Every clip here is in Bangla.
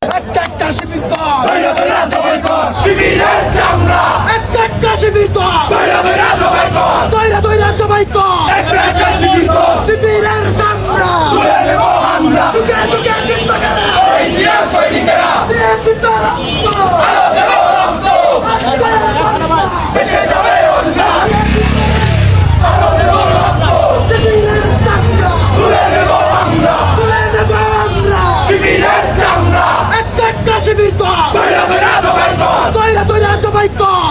একটা শিবির কর শিবিরের চামড়া একটা শিবির কর দইরা দইরা জবাই কর শিবিরের চামড়া আমরা টুকে টুকে চিন্তা করে ওই জিয়া সৈনিকেরা দিয়েছি তো রক্ত আলো দেব রক্ত এসে যাবে অন্যায় আলো দেব রক্ত শিবিরের চামড়া তুলে নেব আমরা শিবিরের চামড়া একটা শিবির কর দইরা দইরা জবাই কর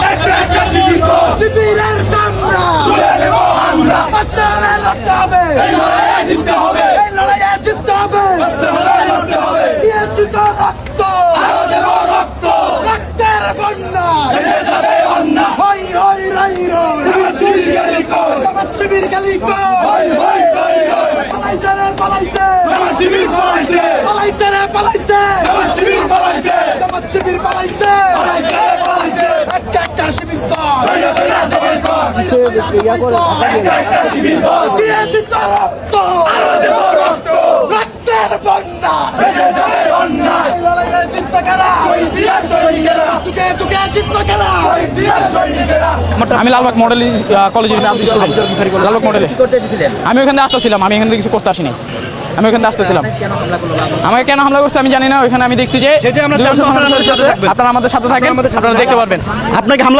শিবিরের চামড়া তুলে নেব আমরা আস্তে হলে লড়তে হবে এই লড়াইয়ে জিততে হবে দিয়েছি তো রক্ত আলো দেব রক্ত রক্তের বন্যা এসে যাবে অন্যায় হই হই রই রই আমার শিবির গালি কর পালাইছে রে পালাইছে আমার শিবির পালাইছে পালাইছে রে পালাইছে আমার শিবির পালাইছে আমার শিবির পালাইছে পালাইছে একটা শিবির কর একটা শিবির কর দিয়েছি তো রক্ত আলো দেব রক্ত রক্তের বন্যা এসে যাবে অন্যায় লড়াইয়ে জিততে কারা ওই জিয়া সৈনিকেরা টুকে টুকে জিততে কারা ওই জিয়া সৈনিকেরা। আমি লালবাগ মডেল কলেজের স্টুডেন্ট, লালবাগ মডেলে। আমি ওখানে আসতেছিলাম, আমি এখান থেকে কিছু করতে আসিনি, আমি ওখানে আসতেছিলাম। আমাকে কেন হামলা করছে আমি জানি না। ওইখানে আমি দেখছি যে আপনারা আমাদের সাথে থাকেন, আপনারা দেখতে পারবেন। আপনাকে হামলা